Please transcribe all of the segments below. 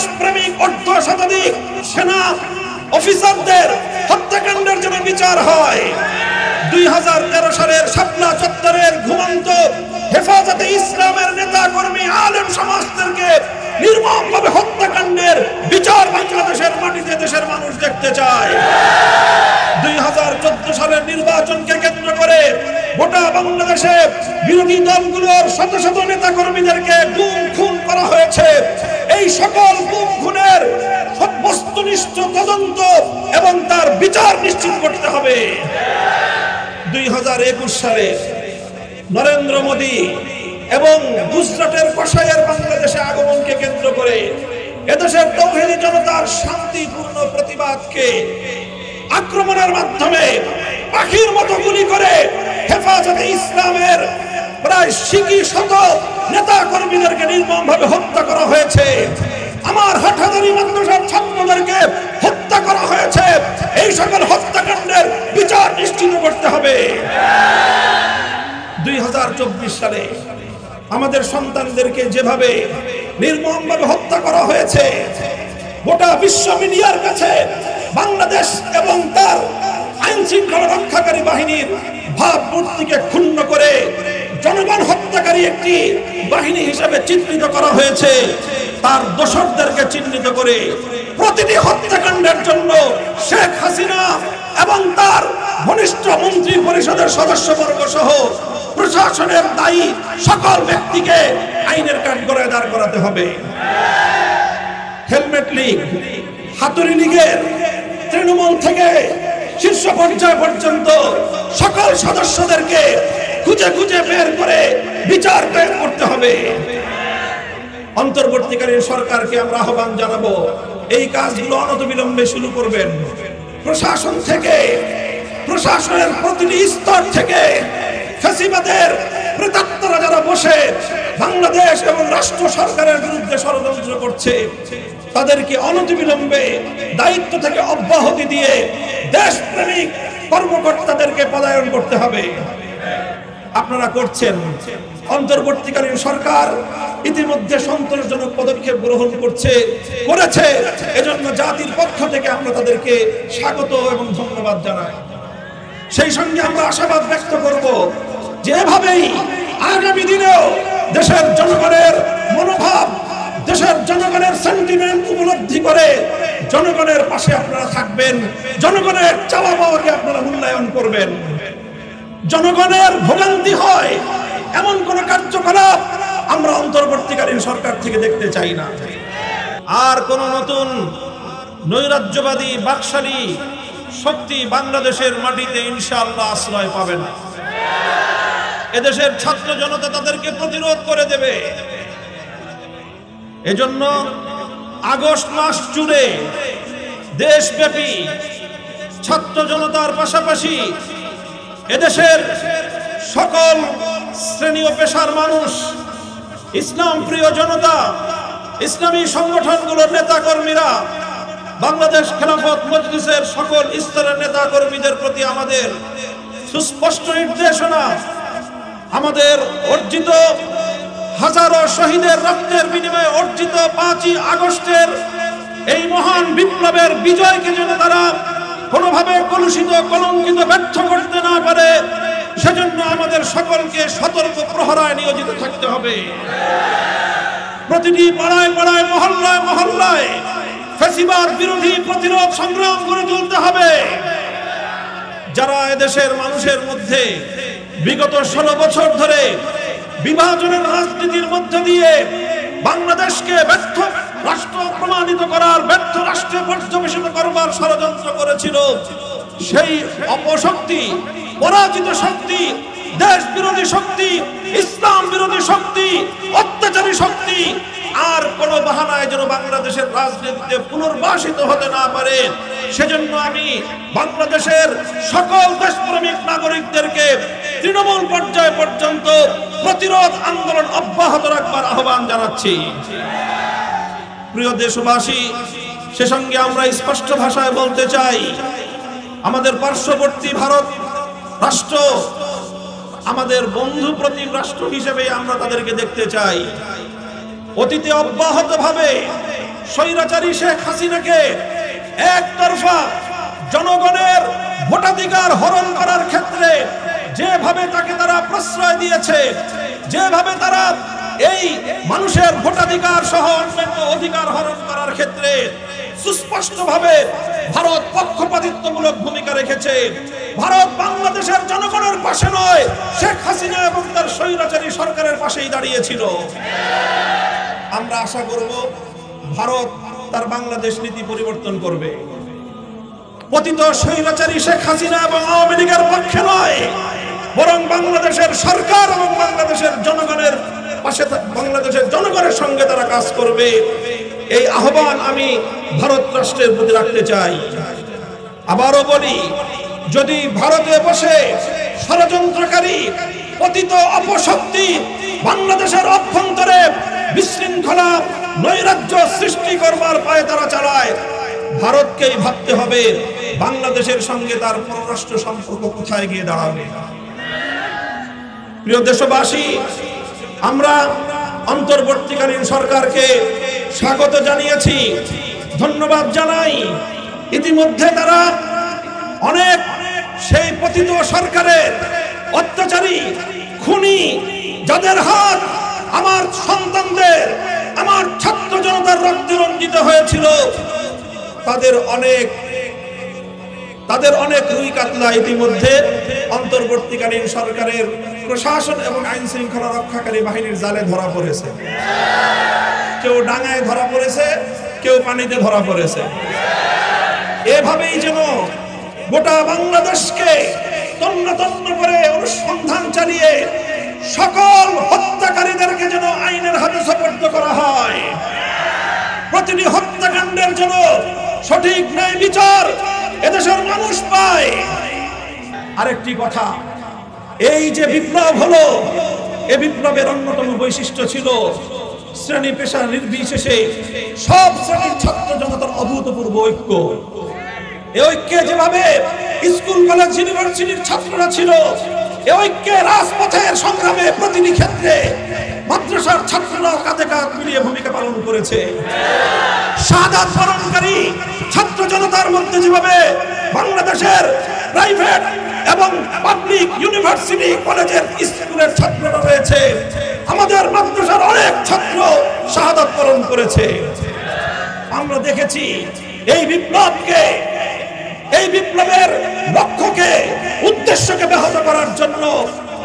দেশপ্রেমিক অর্ধ শতাধিক সেনা অফিসারদের হত্যাকাণ্ডের জন্য বিচার হয়। 2013 সালের শাপলা চত্বরের ঘুমন্ত হেফাজতে ইসলামের নেতা কর্মী আলেম সমাজদেরকে নির্মমভাবে হত্যাকাণ্ডের বিচার বাংলাদেশের মাটিতে দেশের মানুষ দেখতে চায়। 2014 সালের নির্বাচনকে কেন্দ্র করে গোটা বাংলাদেশে বিরোধী দলগুলোর শত শত নেতা কর্মীদেরকে গুম খুন করা হয়েছে। এই সকল গুম খুনের বস্তুনিষ্ঠ তদন্ত এবং তার বিচার নিশ্চিত করতে হবে। 2021 সালে নরেন্দ্র মোদী এবং গুজরাটের কসাইয়ের বাংলাদেশে আগমনকে কেন্দ্র করে এদেশের তৌহিদি জনতার শান্তিপূর্ণ প্রতিবাদকে আক্রমণের মাধ্যমে পাখির মতো গুলি করে হেফাজতে ইসলামের প্রায় 60 নেতা কর্মীদেরকে নির্মমভাবে হত্যা করা হয়েছে। আমার হাটহাজারী মাদ্রাসার ছাত্রদেরকে হত্যা করা হয়েছে। এই সকল হত্যাকাণ্ডের বিচার নিশ্চিত করতে হবে। 2024 সালে আমাদের সন্তানদেরকে যেভাবে নির্মমভাবে হত্যা করা হয়েছে, গোটা বিশ্ব মিডিয়ার কাছে বাংলাদেশ এবং তার আইন শৃঙ্খলা রক্ষাকারী বাহিনীর ভাবমূর্তিকে ক্ষুণ্ণ করে জনগণ হত্যাকারী একটি বাহিনী হিসেবে চিত্রিত করা হয়েছে। তার দোষরদেরকে চিহ্নিত করে প্রতিটি হত্যাকাণ্ডের জন্য শেখ হাসিনা এবং তার ঘনিষ্ঠ মন্ত্রী পরিষদের সদস্যবর্গ সহ প্রশাসনের দায়ী সকল ব্যক্তিকে আইনের কাঠগড়ায় দাঁড় করাতে হবে। হেলমেট লীগ, হাতুড়ি লীগের তৃণমূল থেকে শীর্ষ পর্যায় পর্যন্ত সকল সদস্যদেরকে খুঁজে খুঁজে বের করে বিচার কায়েম করতে হবে। অন্তর্বর্তীকালীন সরকারকে আমরা আহ্বান জানাবো, এই কাজগুলো অনতিবিলম্বে শুরু করবেন। প্রশাসন থেকে, প্রশাসনের প্রতিটি স্তর থেকে ফ্যাসিবাদের প্রেতাত্মারা যারা বসে বাংলাদেশ এবং রাষ্ট্র সরকারের বিরুদ্ধে ষড়যন্ত্র করছে, তাদেরকে অনতিবিলম্বে দায়িত্ব থেকে অব্যাহতি দিয়ে দেশপ্রেমিক কর্মকর্তাদেরকে পদায়ন করতে হবে। আপনারা করছেন। অন্তর্বর্তীকালীন সরকার ইতিমধ্যে সন্তোষজনক পদক্ষেপ গ্রহণ করেছে। এজন্য জাতির পক্ষ থেকে আমরা তাদেরকে স্বাগত এবং ধন্যবাদ জানাই। সেই সঙ্গে আমরা আশাবাদ ব্যক্ত করব যে এভাবেই আগামী দিনেও দেশের জনগণের মনোভাব, দেশের জনগণের সেন্টিমেন্ট উপলব্ধি করে জনগণের পাশে আপনারা থাকবেন, জনগণের চাওয়া পাওয়াকে আপনারা মূল্যায়ন করবেন। জনগণের ভোগান্তি হয় এমন কোন কার্যকলাপ আমরা অন্তর্বর্তীকালীন সরকার থেকে দেখতে চাই না। আর কোন নতুন নৈরাজ্যবাদী বাকশালী শক্তি বাংলাদেশের মাটিতে ইনশাআল্লাহ আশ্রয় পাবে না। এদেশের ছাত্র জনতা তাদেরকে প্রতিরোধ করে দেবে। এজন্য আগস্ট মাস জুড়ে দেশব্যাপী ছাত্র জনতার পাশাপাশি এদেশের সকল শ্রেণী ও পেশার মানুষ, ইসলাম প্রিয় জনতা, ইসলামী সংগঠনগুলোর নেতা কর্মীরা, বাংলাদেশ খেলাফত মজলিসের সকল স্তরের নেতা কর্মীদের প্রতি আমাদের সুস্পষ্ট নির্দেশনা, আমাদের অর্জিত হাজারো শহীদের রক্তের বিনিময়ে অর্জিত 5ই আগস্টের এই মহান বিপ্লবের বিজয়কে যেন তারা কোনোভাবে কলুষিত, কলঙ্কিত, ব্যর্থ করতে না পারে, সেজন্য আমাদের সকলকে সতর্ক প্রহরায় নিয়োজিত থাকতে হবে। প্রতিটি পাড়ায় পাড়ায়, মহল্লায় মহল্লায় ফ্যাসিবাদ বিরোধী প্রতিরোধ সংগ্রাম গড়ে তুলতে হবে। যারা এদেশের মানুষের মধ্যে বিগত 16 বছর ধরে বিভাজনের রাজনীতির মধ্য দিয়ে বাংলাদেশকে ব্যর্থ রাষ্ট্র প্রমাণিত করার, ব্যর্থ রাষ্ট্রে পর্যবেসিত করবার ষড়যন্ত্র করেছিল, সেই অপশক্তি, পরাজিত শক্তি, দেশ বিরোধী শক্তি, ইসলাম বিরোধী শক্তি, অত্যাচারী শক্তি আর কোন বাহানায় যেন বাংলাদেশের রাজনীতিতে পুনর্বাসিত হতে না পারে, সেজন্য আমি বাংলাদেশের সকল দেশপ্রেমিক নাগরিকদেরকে তৃণমূল পর্যায় পর্যন্ত প্রতিরোধ আন্দোলন অব্যাহত রাখবার আহ্বান জানাচ্ছি। প্রিয় দেশবাসী, সে সঙ্গে আমরা স্পষ্ট ভাষায় বলতে চাই, আমাদের পার্শ্ববর্তী ভারত রাষ্ট্র আমাদের বন্ধু প্রতিম রাষ্ট্র হিসেবে আমরা তাদেরকে দেখতে চাই। অতীতে অব্যাহতভাবে স্বৈরাচারী শেখ হাসিনাকে একতরফা জনগণের ভোটাধিকার হরণ করার ক্ষেত্রে যেভাবে তাকে তারা প্রশ্রয় দিয়েছে, যেভাবে তারা এই মানুষের ভোটাধিকার সহ অন্যান্য অধিকার হরণ করার ক্ষেত্রে সুস্পষ্টভাবে ভারত পক্ষপাতিত্বমূলক ভূমিকা রেখেছে। ভারত বাংলাদেশের জনগণের পাশে নয়, শেখ হাসিনা এবং তার স্বৈরাচারী সরকারের পাশেই দাঁড়িয়েছিল। আমরা আশা করব ভারত তার বাংলাদেশ নীতি পরিবর্তন করবে। পতিত স্বৈরাচারী শেখ হাসিনা এবং আওয়ামী লীগের পক্ষে নয়, বরং বাংলাদেশের সরকার এবং বাংলাদেশের জনগণের পাশে, বাংলাদেশের জনগণের সঙ্গে তারা কাজ করবে। এই আহ্বান আমি ভারত রাষ্ট্রের প্রতি রাখতে চাই। আবারও বলি, যদি ভারতে বসে ষড়যন্ত্রকারী পতিত অপশক্তি বাংলাদেশের অভ্যন্তরে বিশৃঙ্খলা নৈরাজ্য সৃষ্টি করবার পায়ে তারা চালায়, ভারতকেই ভাবতে হবে বাংলাদেশের সঙ্গে তার পররাষ্ট্র সম্পর্ক কোথায় গিয়ে দাঁড়াবে। প্রিয় দেশবাসী, আমরা অন্তর্বর্তীকালীন সরকারকে স্বাগত জানিয়েছি, ধন্যবাদ জানাই। ইতিমধ্যে তারা অনেক সেই পতিত সরকারের অত্যাচারী খুনি, যাদের হাত আমার সন্তানদের, আমার ছাত্র জনতার রক্তে রঞ্জিত হয়েছিল, তাদের অনেক রুই কাতলা ইতিমধ্যে অন্তর্বর্তীকালীন সরকারের প্রশাসন এবং আইন শৃঙ্খলা রক্ষাকারী বাহিনীর জালে ধরা পড়েছে। কেউ ডাঙায় ধরা পড়েছে, কেউ পানিতে ধরা পড়েছে। এভাবেই যেন গোটা বাংলাদেশকে তন্ন তন্ন করে অনুসন্ধান চালিয়ে সকল হত্যাকারীদেরকে যেন আইনের হাতে সোপর্দ করা হয়। প্রতিটি হত্যাকাণ্ডের জন্য সঠিক ন্যায় বিচার এদেশের মানুষ পায়। আরেকটি কথা, এই যে বিপ্লব হলো, এই বিপ্লবের অন্যতম বৈশিষ্ট্য ছিল শ্রেণী পেশা নির্বিশেষে সব শ্রেণীর ছাত্র জনতার অভূতপূর্ব ঐক্য। এই ঐক্যে যেভাবে স্কুল কলেজ ইউনিভার্সিটির ছাত্ররা ছিল, এই ঐক্যে রাজপথের সংগ্রামে প্রতিটি ক্ষেত্রে মাদ্রাসার ছাত্ররা কাঁধে কাঁধ মিলিয়ে ভূমিকা পালন করেছে। শাহাদাত বরণকারী ছাত্র জনতার মধ্যে যেভাবে বাংলাদেশের প্রাইভেট এবং পাবলিক ইউনিভার্সিটি কলেজের স্কুলের ছাত্ররা রয়েছে, আমাদের মাদ্রাসার অনেক ছাত্র শাহাদাত বরণ করেছে। আমরা দেখেছি এই বিপ্লবকে, এই বিপ্লবের লক্ষ্যকে, উদ্দেশ্যকে ব্যাহত করার জন্য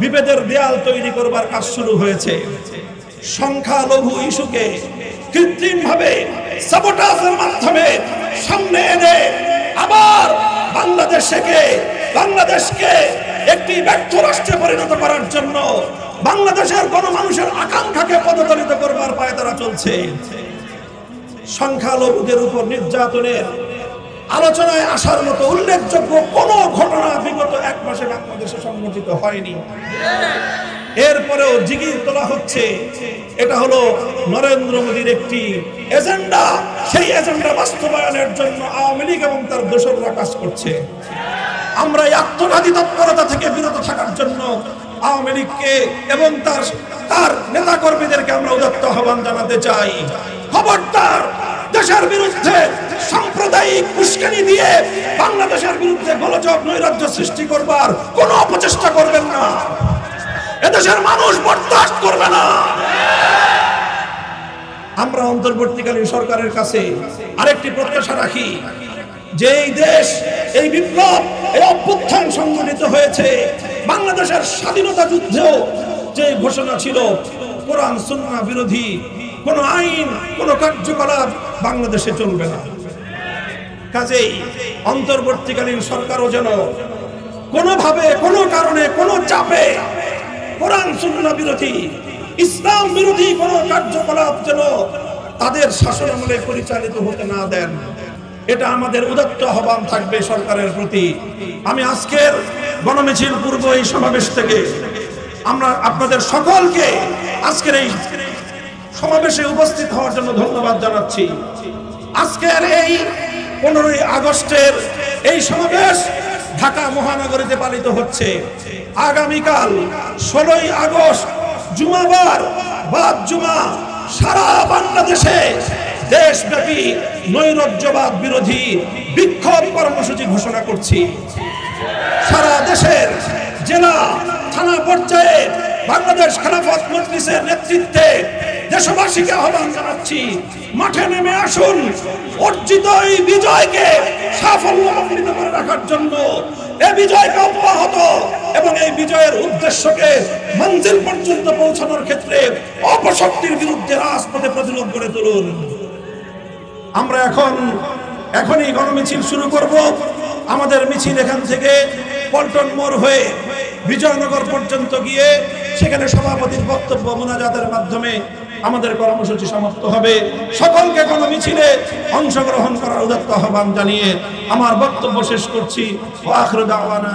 বিভেদের দেয়াল তৈরি করবার কাজ শুরু হয়েছে। সংখ্যালঘু ইস্যুকে কৃত্রিমভাবে সাবোটাজের মাধ্যমে সামনে এনে আবার বাংলাদেশকে একটি ব্যর্থ রাষ্ট্রে পরিণত করার জন্য বাংলাদেশের গণমানুষের আকাঙ্ক্ষাকে পদদলিত করবার পায়ে তারা চলছে। সংখ্যালঘুদের উপর নির্যাতনের আলোচনায় আসার মতো উল্লেখযোগ্য কোনো ঘটনা বিগত এক মাসে বাংলাদেশে সংঘটিত হয়নি। এরপরেও জিগির তোলা হচ্ছে এটা হলো নরেন্দ্র মোদীর একটি এজেন্ডা। সেই এজেন্ডা বাস্তবায়নের জন্য আওয়ামী লীগ এবং তার দোসররা কাজ করছে। আমরা এই আত্মঘাতী তৎপরতা থেকে বিরত থাকার জন্য আওয়ামী লীগকে এবং তার নেতা কর্মীদেরকে আমরা উদাত্ত আহ্বান জানাতে চাই। খবরদার, দেশের বিরুদ্ধে সাম্প্রদায়িক উস্কানি দিয়ে বাংলাদেশের বিরুদ্ধে গোলযোগ নৈরাজ্য সৃষ্টি করবার কোনো অপচেষ্টা করবেন না। এদেশের মানুষ বরদাস্ত করবে না। আমরা অন্তর্বর্তীকালীন সরকারের কাছে আরেকটি প্রত্যাশা রাখি যে এই দেশ, এই বিপ্লব, এই অভ্যুত্থান সংঘটিত হয়েছে বাংলাদেশের স্বাধীনতা যুদ্ধেও যে ঘোষণা ছিল কোরআন সুন্নাহ বিরোধী কোন আইন, কোন কার্যকলাপ বাংলাদেশে চলবে না। কাজেই অন্তর্বর্তীকালীন সরকারও যেন কোনোভাবে, কোনো কারণে, কোনো চাপে কোরআন সুন্নাহ বিরোধী, ইসলাম বিরোধী কোন কার্যকলাপ যেন তাদের শাসনামলে পরিচালিত হতে না দেন। এটা আমাদের উদাত্ত আহ্বান থাকবে সরকারের প্রতি। আমি আজকের গণমিছিল পূর্ব এই সমাবেশ থেকে আমরা আপনাদের সকলকে আজকের এই সমাবেশে উপস্থিত হওয়ার জন্য ধন্যবাদ জানাচ্ছি। আজকের এই 15ই আগস্টের এই সমাবেশ ঢাকা মহানগরীতে পালিত হচ্ছে। আগামীকাল 16ই আগস্ট জুমাবার বাদ জুমা সারা বাংলাদেশে দেশব্যাপী নৈরাজ্যবাদ বিরোধী বিক্ষোভ কর্মসূচি ঘোষণা করছি। সারা দেশের জেলা থানা পর্যায়ে বাংলাদেশ খেলাফত মজলিসের নেতৃত্বে দেশবাসীকে আহ্বান জানাচ্ছি, মাঠে নেমে আসুন। অর্জিত এই বিজয়কে সাফল্যমণ্ডিত করে রাখার জন্য, এই বিজয়কে অব্যাহত এবং এই বিজয়ের উদ্দেশ্যকে মঞ্জিল পর্যন্ত পৌঁছানোর ক্ষেত্রে অপশক্তির বিরুদ্ধে রাজপথে প্রতিরোধ গড়ে তুলুন। আমরা এখনই গণমিছিল শুরু করব। আমাদের মিছিল এখান থেকে পল্টন মোড় হয়ে বিজয়নগর পর্যন্ত গিয়ে সেখানে সভাপতির বক্তব্য মুনাজাতের মাধ্যমে আমাদের কর্মসূচি সমাপ্ত হবে। সকলকে গণমিছিলে অংশগ্রহণ করার উদাত্ত আহ্বান জানিয়ে আমার বক্তব্য শেষ করছি। ওয়া আখিরু দাওয়ানা।